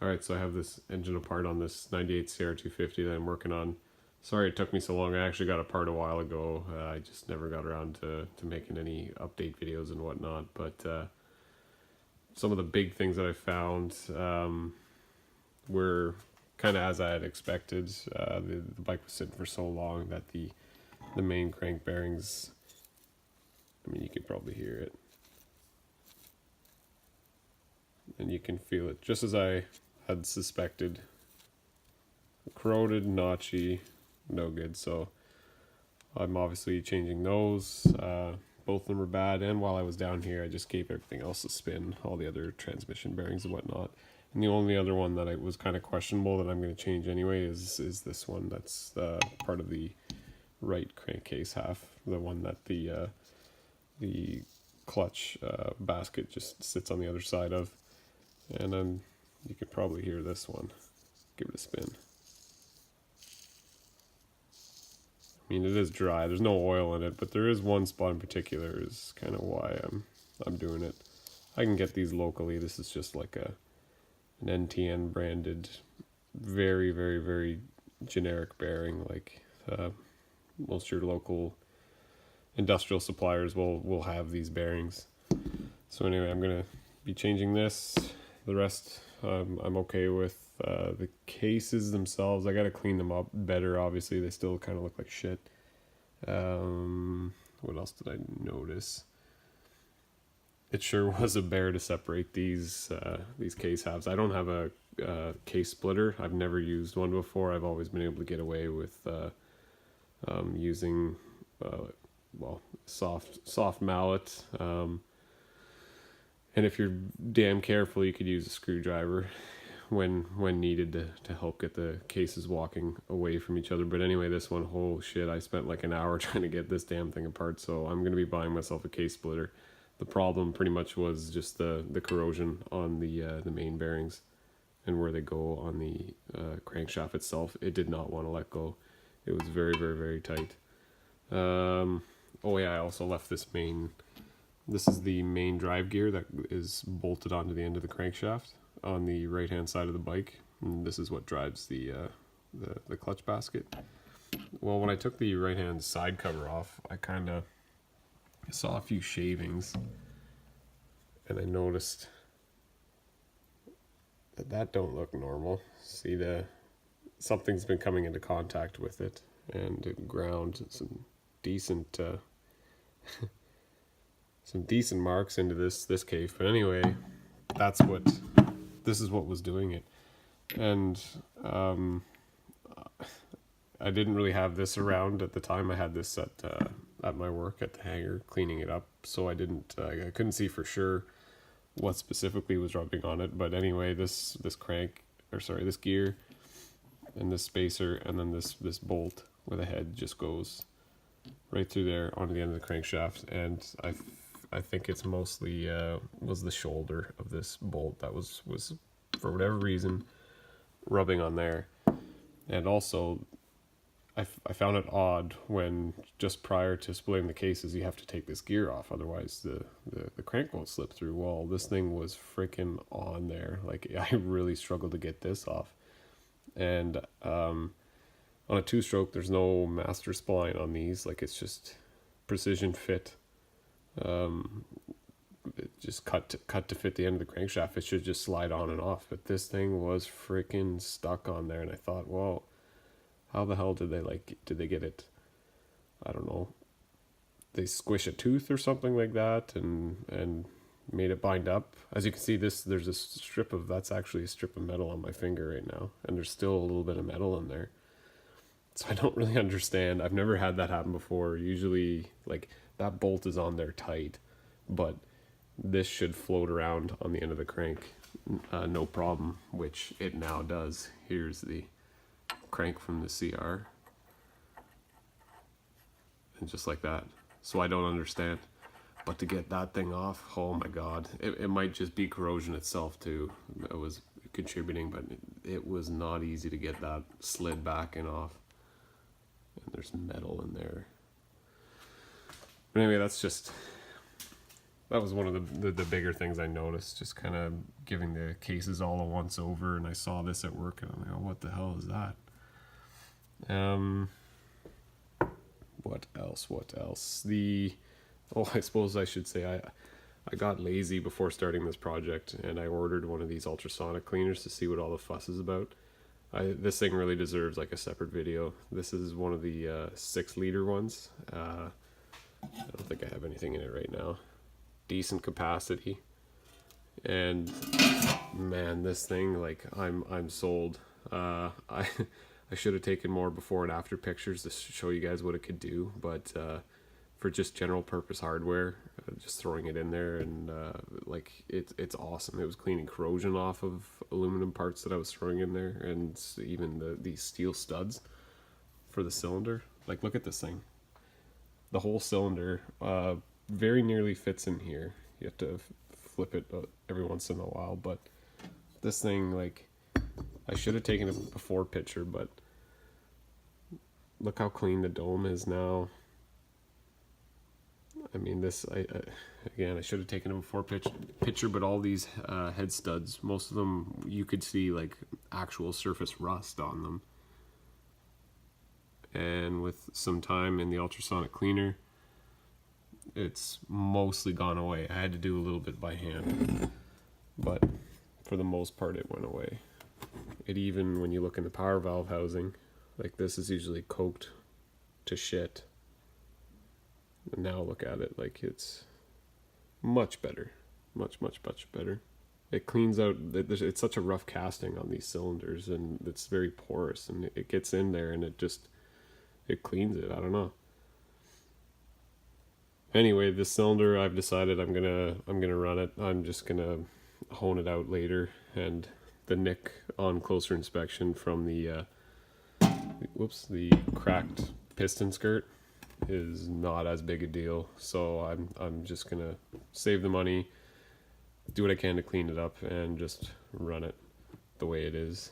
Alright, so I have this engine apart on this 98 CR250 that I'm working on. Sorry it took me so long. I actually got a part a while ago. I just never got around to making any update videos and whatnot. But some of the big things that I found were kind of as I had expected. The bike was sitting for so long that the main crank bearings, I mean, you could probably hear it. And you can feel it, just as I had suspected. Corroded, notchy, no good. So I'm obviously changing those. Both of them were bad, and while I was down here I just gave everything else a spin, all the other transmission bearings and whatnot. And the only other one that I was kind of questionable that I'm going to change anyway is this one. That's part of the right crankcase half, the one that the clutch basket just sits on the other side of. And you could probably hear this one. Give it a spin. I mean, it is dry. There's no oil in it, but there is one spot in particular is kind of why I'm doing it. I can get these locally. This is just like an NTN branded, very, very, very generic bearing. Like most of your local industrial suppliers will have these bearings. So anyway, I'm gonna be changing this. The rest I'm okay with. The cases themselves, I gotta clean them up better. Obviously they still kind of look like shit. What else did I notice? It sure was a bear to separate these case halves. I don't have a case splitter. I've never used one before. I've always been able to get away with using well, soft mallet. And if you're damn careful, you could use a screwdriver when needed to help get the cases walking away from each other. But anyway, this one, oh shit, I spent like an hour trying to get this damn thing apart, so I'm going to be buying myself a case splitter. The problem pretty much was just the corrosion on the main bearings and where they go on the crankshaft itself. It did not want to let go. It was very, very, very tight. Oh yeah, I also left this is the main drive gear that is bolted onto the end of the crankshaft on the right hand side of the bike, and this is what drives the clutch basket. Well, when I took the right hand side cover off, I kind of saw a few shavings, and I noticed that don't look normal. See, something's been coming into contact with it, and it ground some decent some decent marks into this cave. But anyway, this is what was doing it. And I didn't really have this around at the time. I had this at my work at the hangar cleaning it up, so I couldn't see for sure what specifically was rubbing on it. But anyway, this gear and this spacer and then this bolt with a head just goes right through there onto the end of the crankshaft. And I think it's mostly was the shoulder of this bolt that was for whatever reason rubbing on there. And also I found it odd when just prior to splitting the cases you have to take this gear off, otherwise the crank won't slip through. Well, this thing was freaking on there. Like, I really struggled to get this off. And on a 2-stroke there's no master spline on these. Like, it's just precision fit. It just cut to fit the end of the crankshaft. It should just slide on and off, but this thing was freaking stuck on there. And I thought, well, how the hell did they get it? I don't know. They squish a tooth or something like that and made it bind up. As you can see, there's that's actually a strip of metal on my finger right now, and there's still a little bit of metal in there. So I don't really understand. I've never had that happen before. Usually, like, that bolt is on there tight, but this should float around on the end of the crank no problem, which it now does. Here's the crank from the CR, and just like that. So I don't understand, but to get that thing off, oh my god, it might just be corrosion itself too. It was contributing, but it was not easy to get that slid back and off. And there's metal in there. But anyway, that's that was one of the bigger things I noticed, just kind of giving the cases all a once over, and I saw this at work and I'm like, oh, what the hell is that? What else? I suppose I should say I got lazy before starting this project, and I ordered one of these ultrasonic cleaners to see what all the fuss is about. This thing really deserves like a separate video. This is one of the 6-liter ones. I don't think I have anything in it right now. Decent capacity, and man, this thing, like, I'm sold. I should have taken more before and after pictures to show you guys what it could do, but for just general purpose hardware, just throwing it in there, and like, it's awesome. It was cleaning corrosion off of aluminum parts that I was throwing in there, and even these steel studs for the cylinder. Like, look at this thing. The whole cylinder very nearly fits in here. You have to flip it every once in a while, but this thing, like, I should have taken a before picture, but look how clean the dome is now. I mean, again, I should have taken a before picture, but all these head studs, most of them, you could see like actual surface rust on them. And with some time in the ultrasonic cleaner, it's mostly gone away. I had to do a little bit by hand, but for the most part it went away. It even, when you look in the power valve housing, like, this is usually coked to shit, and now look at it, like, it's much better. Much better. It cleans out, it's such a rough casting on these cylinders, and it's very porous, and it gets in there and it cleans it. I don't know. Anyway, this cylinder, I've decided I'm gonna run it. I'm just gonna hone it out later, and the nick on closer inspection from the cracked piston skirt is not as big a deal. So I'm just gonna save the money, do what I can to clean it up, and just run it the way it is.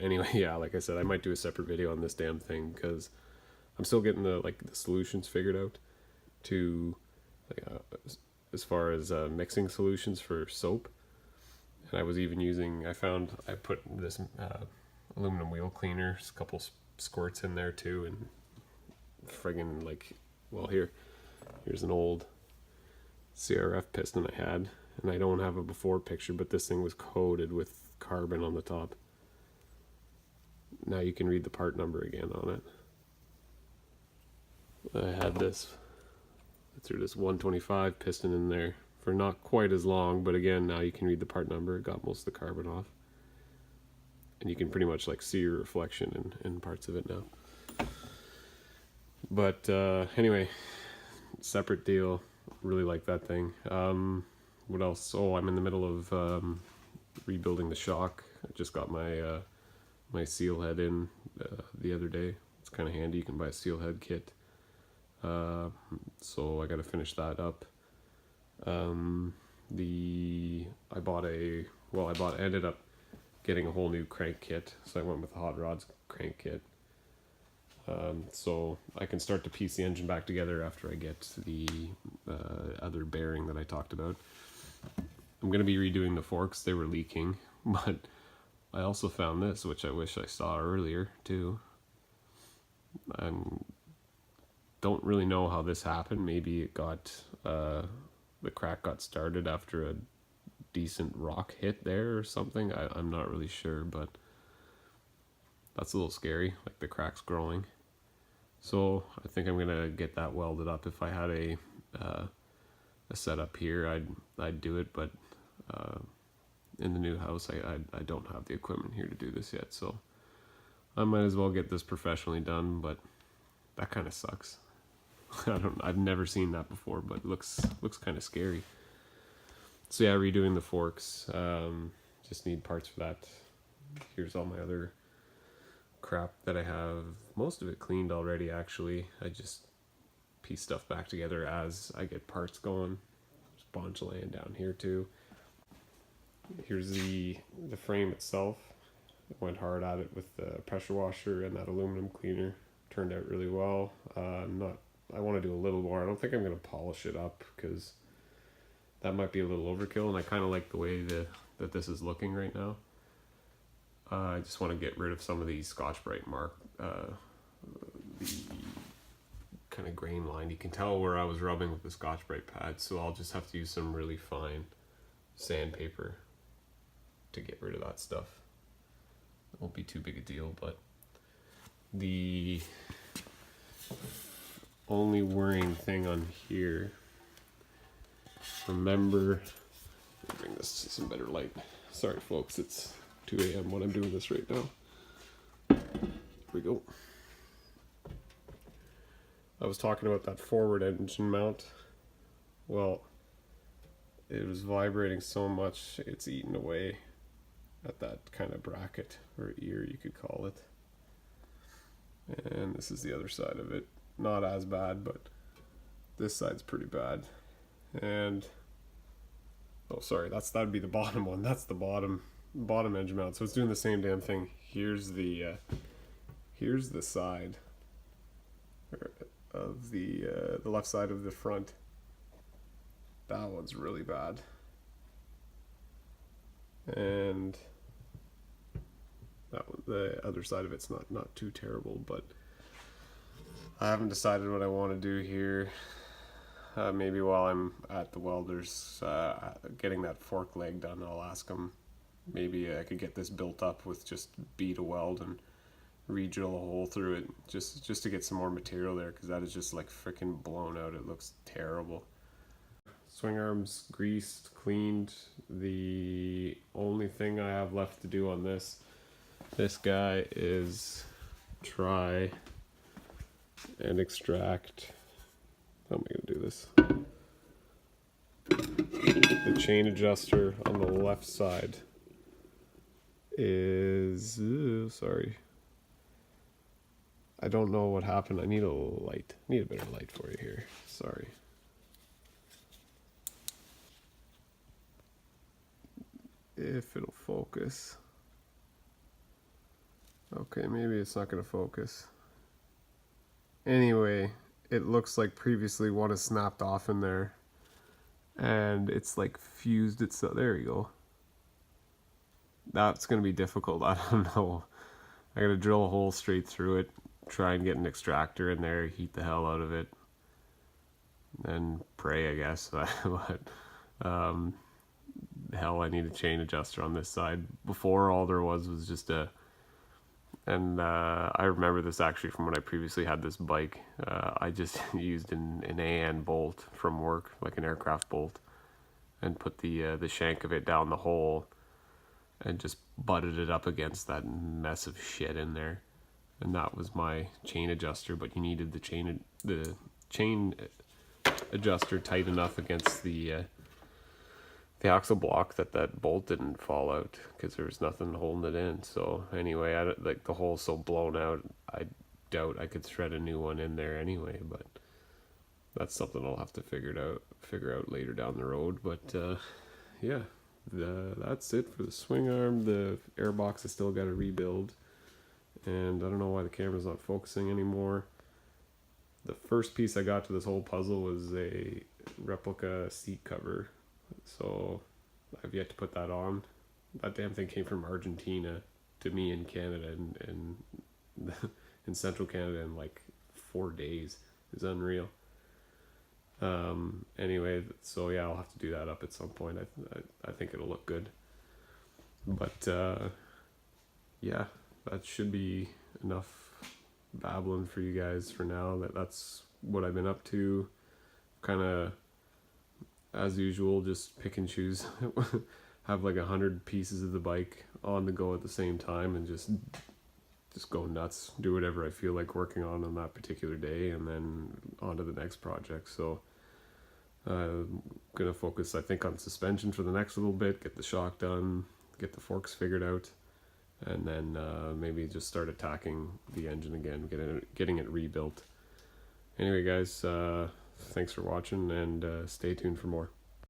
Anyway, yeah, like I said, I might do a separate video on this damn thing, because I'm still getting the solutions figured out to, as far as mixing solutions for soap. And I was even using, I put this aluminum wheel cleaner, a couple squirts in there too, and friggin', like, well, here's an old CRF piston I had, and I don't have a before picture, but this thing was coated with carbon on the top. Now you can read the part number again on it. I had this, I threw this 125 piston in there for not quite as long, but again, now you can read the part number. It got most of the carbon off, and you can pretty much like see your reflection in parts of it now. But anyway, separate deal. Really like that thing. What else? Oh, I'm in the middle of rebuilding the shock. I just got my my seal head in the other day. It's kind of handy. You can buy a seal head kit. So I got to finish that up. I ended up getting a whole new crank kit, so I went with the hot rods crank kit. So I can start to piece the engine back together after I get the other bearing that I talked about. I'm going to be redoing the forks. They were leaking, but I also found this, which I wish I saw earlier too. I don't really know how this happened. Maybe it got the crack got started after a decent rock hit there or something. I'm not really sure, but that's a little scary, like the crack's growing. So I think I'm gonna get that welded up. If I had a setup here, I'd do it, but in the new house, I don't have the equipment here to do this yet, so I might as well get this professionally done. But that kind of sucks. I've never seen that before, but it looks kind of scary. So yeah, redoing the forks. Just need parts for that. Here's all my other crap that I have. Most of it cleaned already, actually. I just piece stuff back together as I get parts going. There's a bunch laying down here too. Here's the frame itself. I went hard at it with the pressure washer and that aluminum cleaner. Turned out really well. I'm not I want to do a little more. I don't think I'm going to polish it up because that might be a little overkill, and I kind of like the way that this is looking right now. I just want to get rid of some of these Scotch-Brite the kind of grain line. You can tell where I was rubbing with the Scotch-Brite pad, so I'll just have to use some really fine sandpaper to get rid of that stuff. It won't be too big a deal, but the only worrying thing on here, remember, let me bring this to some better light. Sorry folks, it's 2 a.m. when I'm doing this right now. Here we go. I was talking about that forward engine mount. Well, it was vibrating so much it's eaten away at that kind of bracket, or ear you could call it. And this is the other side of it. Not as bad, but this side's pretty bad. And oh, sorry, that'd be the bottom one. That's the bottom engine mount. So it's doing the same damn thing. Here's the side of the left side of the front. That one's really bad. And the other side of it's not too terrible, but I haven't decided what I want to do here. Maybe while I'm at the welders getting that fork leg done, I'll ask them maybe I could get this built up with just bead a weld and re-drill a hole through it just to get some more material there, because that is just like freaking blown out. It looks terrible. Swing arms greased, cleaned. The only thing I have left to do on this guy is try and extract. How am I going to do this? The chain adjuster on the left side is sorry. I don't know what happened. I need a light. I need a better light for you here. Sorry. If it'll focus. Okay, maybe it's not going to focus. Anyway, it looks like previously one is snapped off in there. And it's like fused itself. There you go. That's going to be difficult. I don't know. I got to drill a hole straight through it. Try and get an extractor in there. Heat the hell out of it. And pray, I guess. But, hell, I need a chain adjuster on this side. Before, all there was just and I remember this actually from when I previously had this bike. I just used an AN bolt from work, like an aircraft bolt, and put the shank of it down the hole and just butted it up against that mess of shit in there. And that was my chain adjuster, but you needed the chain adjuster tight enough against the axle block that bolt didn't fall out, because there was nothing holding it in. So anyway, like the hole's so blown out, I doubt I could thread a new one in there anyway. But that's something I'll have to figure out later down the road. But yeah, that's it for the swing arm. The airbox I still got to rebuild, and I don't know why the camera's not focusing anymore. The first piece I got to this whole puzzle was a replica seat cover. So I've yet to put that on. That damn thing came from Argentina to me in Canada, and in central Canada in like 4 days. It's unreal. Anyway, so yeah, I'll have to do that up at some point. I think it'll look good. But yeah, that should be enough babbling for you guys for now. That's what I've been up to. Kind of, as usual, just pick and choose. Have like 100 pieces of the bike on the go at the same time, and just go nuts. Do whatever I feel like working on that particular day, and then on to the next project. So I'm gonna focus, I think, on suspension for the next little bit. Get the shock done. Get the forks figured out, and then maybe just start attacking the engine again, getting it rebuilt. Anyway, guys. Thanks for watching, and stay tuned for more.